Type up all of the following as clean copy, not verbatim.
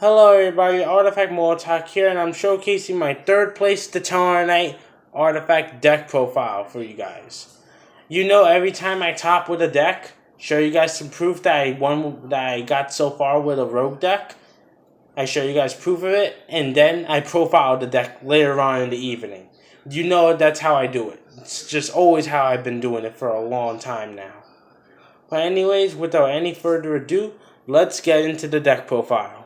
Hello everybody, Artifact Molotov here, and I'm showcasing my third place Satellarknights Artifact deck profile for you guys. You know, every time I top with a deck, show you guys some proof that I got so far with a rogue deck. I show you guys proof of it, and then I profile the deck later on in the evening. You know that's how I do it. It's just always how I've been doing it for a long time now. But anyways, without any further ado, let's get into the deck profile.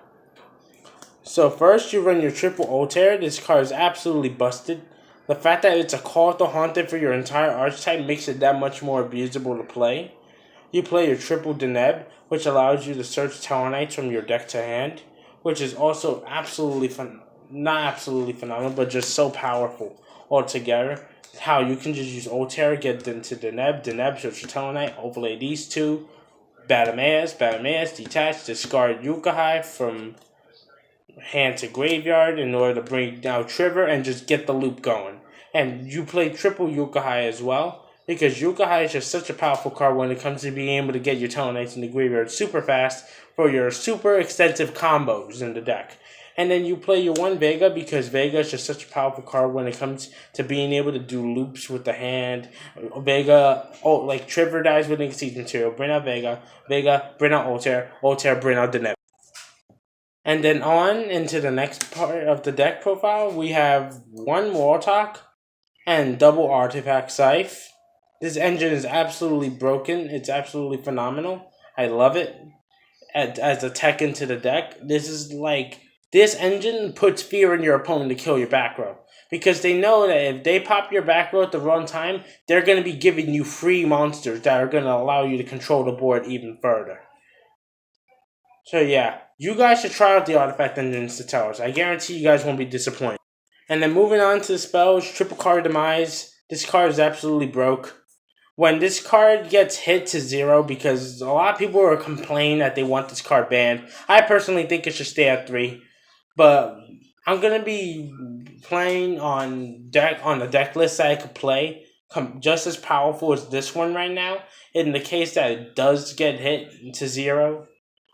So first you run your triple Altair. This card is absolutely busted. The fact that it's a Call to Haunted for your entire archetype makes it that much more abusable to play. You play your triple Deneb, which allows you to search Satellarknights from your deck to hand, which is also not absolutely phenomenal, but just so powerful altogether. How you can just use Altair, get into Deneb, search Satellarknight, overlay these two, Batamaeus, detach, discard Yukahai from hand to graveyard in order to bring down Trigger and just get the loop going. And you play triple Yukahai as well, because Yukahai is just such a powerful card when it comes to being able to get your Satellarknights in the graveyard super fast for your super extensive combos in the deck. And then you play your one Vega, because Vega is just such a powerful card when it comes to being able to do loops with the hand. Vega, like Trigger dies with Exceed Material, bring out Vega, bring out Altair, bring out Deneb. And then on into the next part of the deck profile, we have one Warlock and double Artifact Scythe. This engine is absolutely broken. It's absolutely phenomenal. I love it as a tech into the deck. This engine puts fear in your opponent to kill your back row. Because they know that if they pop your back row at the wrong time, they're going to be giving you free monsters that are going to allow you to control the board even further. So yeah, you guys should try out the Artifact Engine Satellarknights. I guarantee you guys won't be disappointed. And then moving on to the spells, Triple Card Demise. This card is absolutely broke. When this card gets hit to 0, because a lot of people are complaining that they want this card banned. I personally think it should stay at 3. But I'm going to be playing on the deck list that I could play, just as powerful as this one right now. In the case that it does get hit to 0.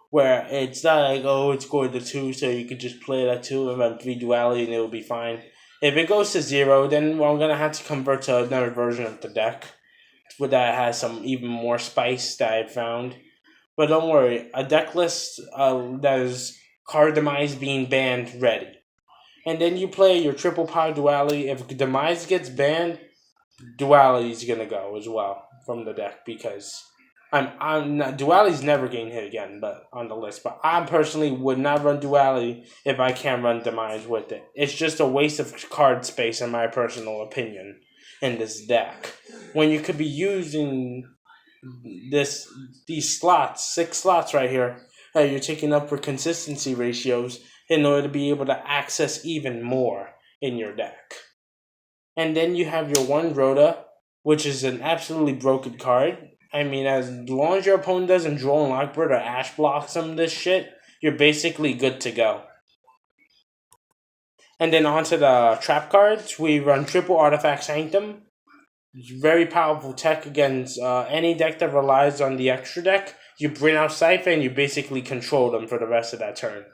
Where it's not like, oh, it's going to 2, so you could just play it at 2 and run 3 duality and it'll be fine. If it goes to 0, then I'm going to have to convert to another version of the deck that has some even more spice that I found. But don't worry, a deck list that is card Demise being banned ready. And then you play your triple power duality. If Demise gets banned, duality is going to go as well from the deck, because I'm not, duality's never getting hit again, but on the list. But I personally would not run duality if I can't run Demise with it. It's just a waste of card space, in my personal opinion, in this deck. When you could be using these slots, 6 slots right here, that you're taking up for consistency ratios in order to be able to access even more in your deck. And then you have your one Rhoda, which is an absolutely broken card. I mean, as long as your opponent doesn't draw Lockbird or Ash block some of this shit, you're basically good to go. And then onto the trap cards, we run triple Artifact Sanctum. It's very powerful tech against any deck that relies on the extra deck. You bring out Scythe and you basically control them for the rest of that turn.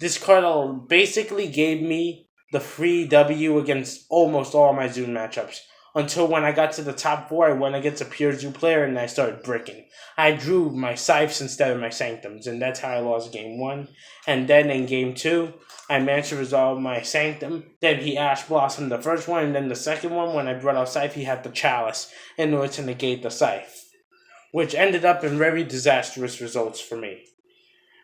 This card basically gave me the free W against almost all my Zoom matchups. Until when I got to the top 4, I went against a pure Zoo player and I started bricking. I drew my Scythes instead of my Sanctums, and that's how I lost game 1. And then in game 2, I managed to resolve my Sanctum. Then he Ash Blossomed the first one, and then the second one, when I brought out Scythe, he had the Chalice in order to negate the Scythe, which ended up in very disastrous results for me.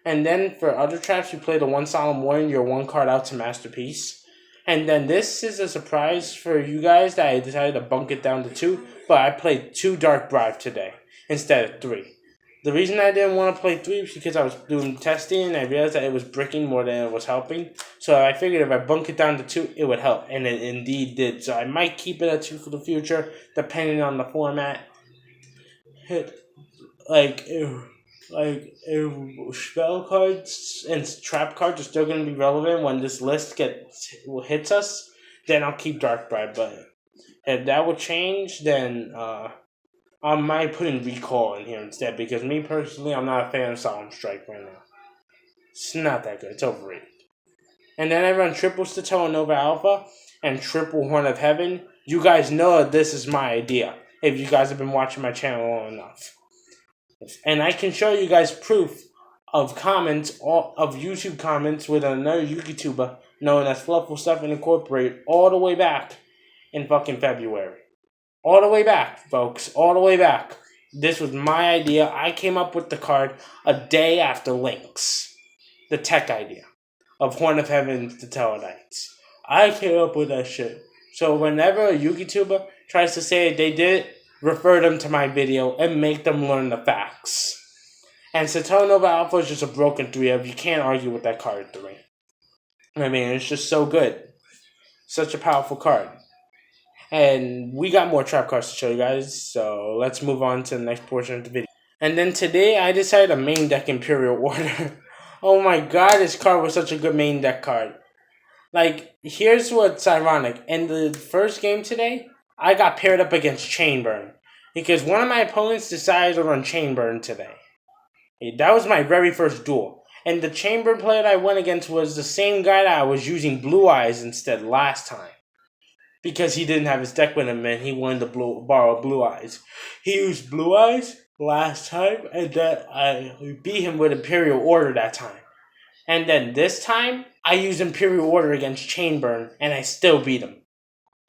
And then for other traps, you play the one Solemn Warning, your one card out to Masterpiece. And then this is a surprise for you guys that I decided to bunk it down to 2, but I played 2 Dark Bribe today instead of 3. The reason I didn't want to play 3 was because I was doing testing and I realized that it was bricking more than it was helping. So I figured if I bunk it down to 2, it would help, and it indeed did. So I might keep it at 2 for the future, depending on the format. If spell cards and trap cards are still going to be relevant when this list hits us, then I'll keep Dark Bribe. But if that would change, then I might put in Recall in here instead, because me personally, I'm not a fan of Solemn Strike right now. It's not that good. It's overrated. and then I run triple Stellar Alpha and triple Horn of Heaven, you guys know this is my idea if you guys have been watching my channel long enough. And I can show you guys proof of comments, of YouTube comments with another YouTuber known as Flufful Stuff Incorporated all the way back in fucking February. All the way back, folks. All the way back. This was my idea. I came up with the card a day after Link's. The tech idea of Horn of Heaven to Satellarknights. I came up with that shit. So whenever a YouTuber tries to say they did it, refer them to my video and make them learn the facts. And Satellarknights Alpha is just a broken 3-of. You can't argue with that card 3. I mean, it's just so good. Such a powerful card. And we got more trap cards to show you guys, so let's move on to the next portion of the video. And then today I decided to main deck Imperial Order. Oh my god, this card was such a good main deck card. Like, here's what's ironic. In the first game today, I got paired up against Chainburn. Because one of my opponents decided to run Chainburn today. That was my very first duel. And the Chainburn player that I went against was the same guy that I was using Blue Eyes instead last time. Because he didn't have his deck with him and he wanted to borrow Blue Eyes. He used Blue Eyes last time and then I beat him with Imperial Order that time. And then this time, I used Imperial Order against Chainburn and I still beat him.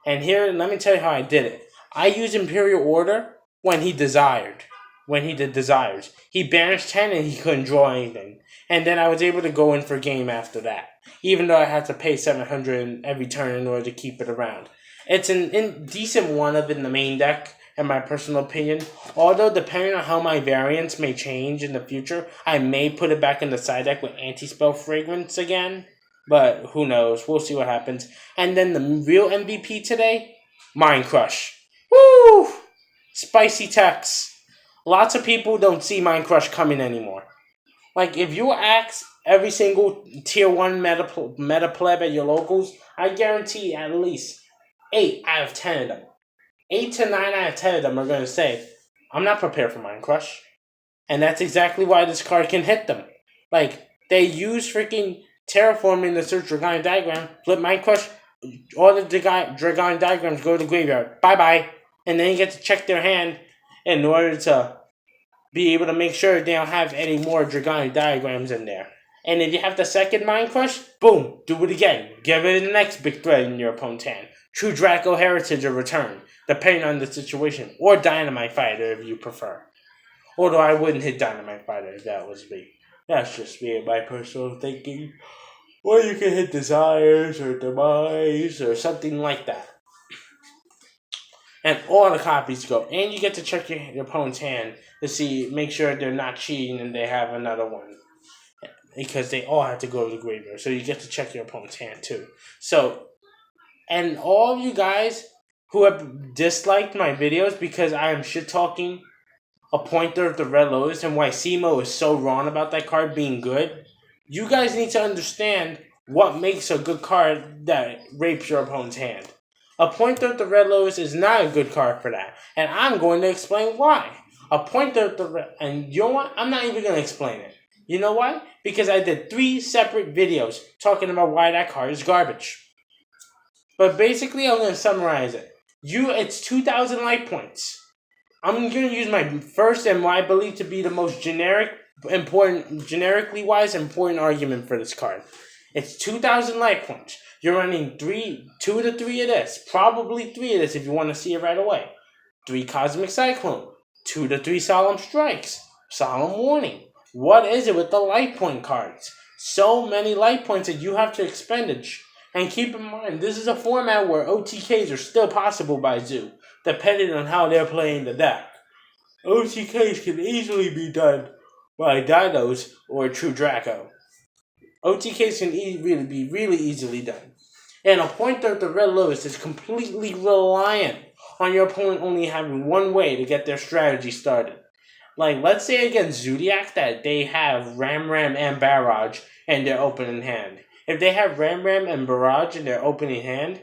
And here, let me tell you how I did it. I used Imperial Order when he desired. When he did desires. He banished 10 and he couldn't draw anything. And then I was able to go in for game after that. Even though I had to pay 700 every turn in order to keep it around. It's an decent one-of in the main deck, in my personal opinion. Although, depending on how my variants may change in the future, I may put it back in the side deck with Anti-Spell Fragrance again. But who knows? We'll see what happens. And then the real MVP today, Mind Crush. Woo! Spicy techs. Lots of people don't see Mind Crush coming anymore. Like, if you ask every single Tier 1 meta pleb at your locals, I guarantee at least 8 out of 10 of them. 8 to 9 out of 10 of them are going to say, I'm not prepared for Mind Crush. And that's exactly why this card can hit them. Like, they use freaking Terraforming to search Dragonic Diagram, flip Mind Crush, all the Dragonic Diagrams go to the graveyard. Bye-bye. And then you get to check their hand in order to be able to make sure they don't have any more Dragonic Diagrams in there. And if you have the second Mind Crush, boom, do it again. Give it the next big threat in your opponent's hand. True Draco Heritage or Return, depending on the situation. Or Dynamite Fighter if you prefer. Although I wouldn't hit Dynamite Fighter if that was me. That's just me and my personal thinking. Or you can hit Desires or Demise or something like that. And all the copies go. And you get to check your opponent's hand to make sure they're not cheating and they have another one. Because they all have to go to the graveyard. So you get to check your opponent's hand too. So, and all of you guys who have disliked my videos because I am shit-talking a Pointer of the Red Lotus and why Simo is so wrong about that card being good, you guys need to understand what makes a good card that rapes your opponent's hand. A Pointer of the Red Lotus is not a good card for that. And I'm going to explain why. A Pointer of the Red... And you know what? I'm not even going to explain it. You know why? Because I did 3 separate videos talking about why that card is garbage. But basically, I'm going to summarize it. It's 2,000 life points. I'm going to use my first and what I believe to be the most generically wise important argument for this card. It's 2,000 life points. You're running 2 to 3 of this. Probably 3 of this if you want to see it right away. 3 Cosmic Cyclone. 2 to 3 Solemn Strikes. Solemn Warning. What is it with the life point cards? So many life points that you have to expendage. And keep in mind, this is a format where OTKs are still possible by Zoo, depending on how they're playing the deck. OTKs can easily be done by Dinos or True Draco. OTKs can be really easily done. And a Pointer of the Red Lotus is completely reliant on your opponent only having one way to get their strategy started. Like, let's say against Zodiac that they have Ram and Barrage in their opening hand. If they have Ram and Barrage in their opening hand,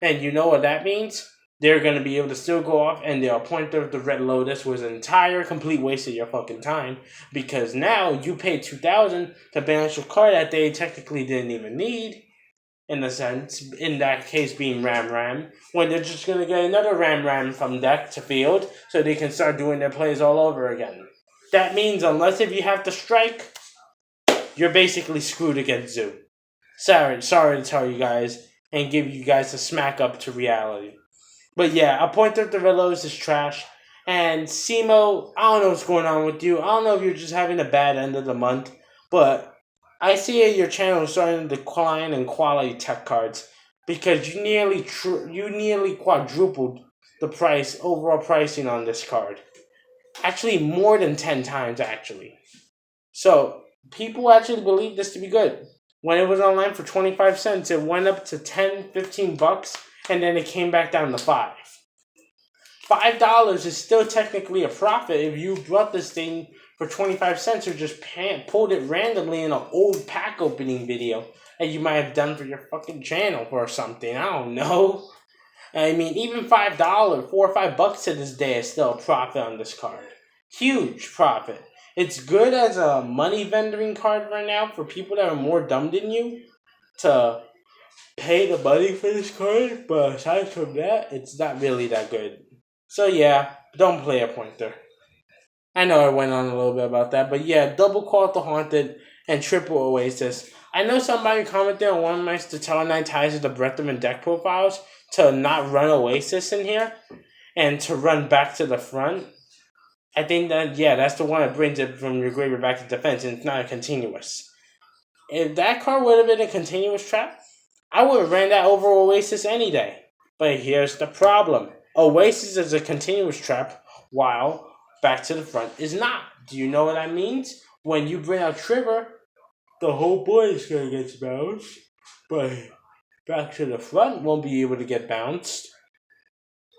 then you know what that means? They're going to be able to still go off, and their Pointer of the Red Lotus was an entire complete waste of your fucking time, because now you paid $2,000 to banish a card that they technically didn't even need, in a sense, in that case being Ram, when they're just going to get another Ram from deck to field so they can start doing their plays all over again. That means unless if you have to strike, you're basically screwed against Zoo. Sorry to tell you guys and give you guys a smack up to reality. But yeah, a point of the Rillos is trash. And Simo, I don't know what's going on with you. I don't know if you're just having a bad end of the month, but I see your channel is starting to decline in quality tech cards because you nearly quadrupled the overall pricing on this card. Actually, more than 10 times actually. So people actually believe this to be good. When it was online for 25 cents, it went up to 10, 15 bucks, and then it came back down to $5. $5 is still technically a profit if you bought this thing for 25 cents or just pulled it randomly in an old pack opening video that you might have done for your fucking channel or something. I don't know. I mean, even $5, $4 or $5 to this day is still a profit on this card. Huge profit. It's good as a money vendoring card right now for people that are more dumb than you to pay the money for this card, but aside from that, it's not really that good. So yeah, don't play a pointer. I know I went on a little bit about that, but yeah, double Call the Haunted and triple Oasis. I know somebody commented on one of my Satellarknights ties of the breadth of deck profiles to not run Oasis in here and to run back to the front. I think that, yeah, that's the one that brings it from your graveyard back to defense, and it's not a continuous. If that card would have been a continuous trap, I would have ran that over Oasis any day. But here's the problem. Oasis is a continuous trap, while back to the front is not. Do you know what that means? When you bring out Trigger, the whole board is going to get bounced, but back to the front won't be able to get bounced.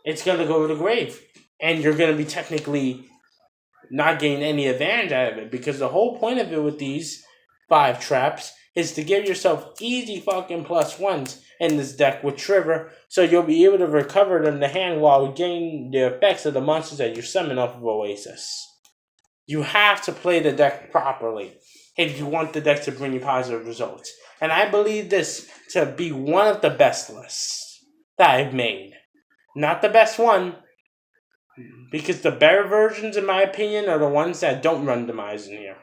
It's going to go to the grave, and you're going to be technically not getting any advantage out of it, because the whole point of it with these 5 traps is to give yourself easy fucking +1s in this deck with Trigger, so you'll be able to recover them to hand while getting the effects of the monsters that you summon off of Oasis. You have to play the deck properly if you want the deck to bring you positive results. And I believe this to be one of the best lists that I've made. Not the best one, because the better versions, in my opinion, are the ones that don't run Demise in here.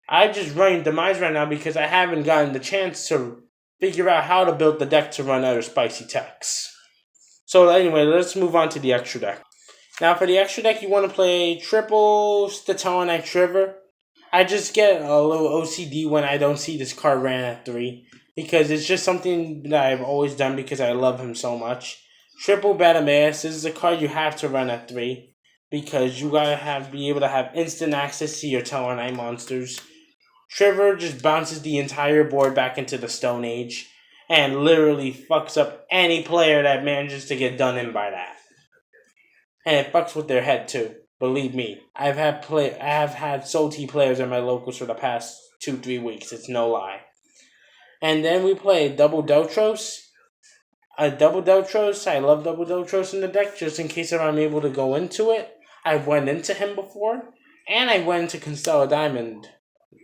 I just run Demise right now because I haven't gotten the chance to figure out how to build the deck to run other spicy techs. So anyway, let's move on to the extra deck. Now for the extra deck, you want to play triple Satellarknight Trigger. I just get a little OCD when I don't see this card ran at 3, because it's just something that I've always done because I love him so much. Triple Batamaeus, this is a card you have to run at 3 because you gotta be able to have instant access to your Tellarknight monsters. Trigger just bounces the entire board back into the Stone Age and literally fucks up any player that manages to get done in by that. And it fucks with their head too. Believe me, I have had salty players at my locals for the past 2-3 weeks. It's no lie. And then we play double Deltros. I love double Deltros in the deck just in case if I'm able to go into it. I went into him before, and I went into Constellar Diamond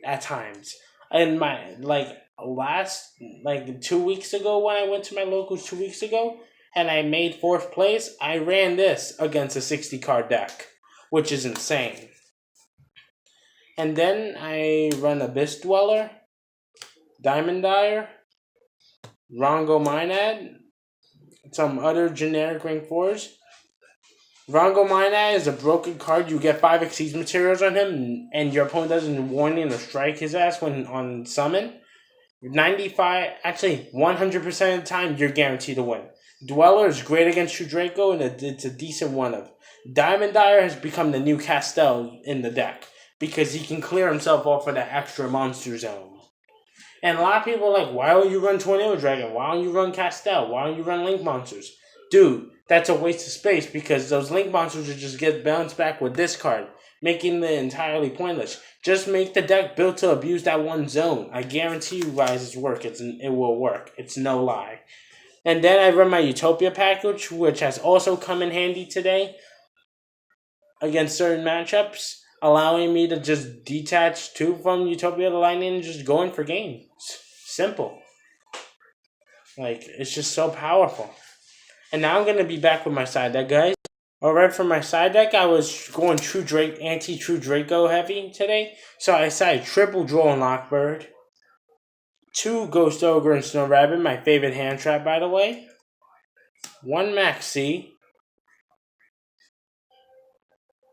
at times. And my 2 weeks ago when I went to my locals 2 weeks ago, and I made 4th place, I ran this against a 60 card deck, which is insane. And then I run Abyss Dweller, Diamond Dyer, Rongo Minad, some other generic rank 4s. Rongo Minad is a broken card. You get 5 Exceed materials on him, and your opponent doesn't warning or strike his ass when on summon. 100% of the time, you're guaranteed to win. Dweller is great against your Draco, and it's a decent one of. Diamond Dyer has become the new Castell in the deck because he can clear himself off of that extra monster zone. And a lot of people are like, why don't you run Tornado Dragon? Why don't you run Castell? Why don't you run Link Monsters? Dude, that's a waste of space because those Link Monsters will just get bounced back with this card, making it entirely pointless. Just make the deck built to abuse that one zone. I guarantee you guys it will work. It's no lie. And then I run my Utopia package, which has also come in handy today against certain matchups, allowing me to just detach 2 from Utopia to Lightning and just go in for games. Simple. Like, it's just so powerful. And now I'm going to be back with my side deck, guys. Alright, for my side deck, I was going anti-True Draco heavy today. So I decided triple Droll and Lockbird. 2 Ghost Ogre and Snow Rabbit, my favorite hand trap, by the way. 1 Maxi.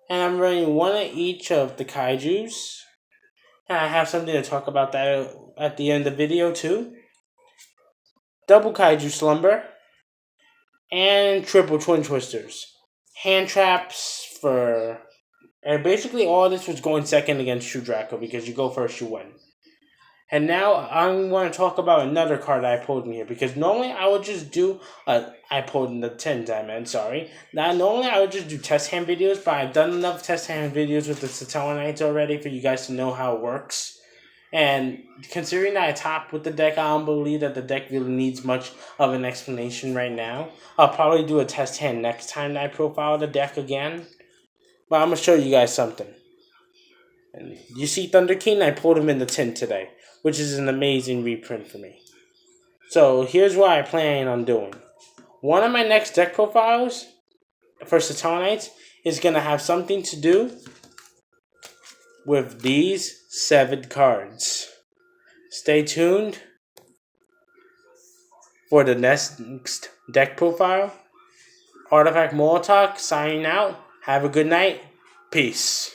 And I'm running 1 of each of the Kaijus. And I have something to talk about that at the end of the video, too. Double Kaiju Slumber. And triple Twin Twisters. Hand traps for... And basically all this was going second against True Draco, because you go first, you win. And now I'm going to talk about another card I pulled in here, because normally I would just do, I pulled in the 10 diamond, sorry. Now normally I would just do test hand videos, but I've done enough test hand videos with the Satellarknights already for you guys to know how it works. And considering that I topped with the deck, I don't believe that the deck really needs much of an explanation right now. I'll probably do a test hand next time that I profile the deck again. But I'm going to show you guys something. And you see Thunder King? I pulled him in the 10 today, which is an amazing reprint for me. So here's what I plan on doing. One of my next deck profiles for Satellarknights is going to have something to do with these 7 cards. Stay tuned for the next deck profile. Artifact Molotok signing out. Have a good night. Peace.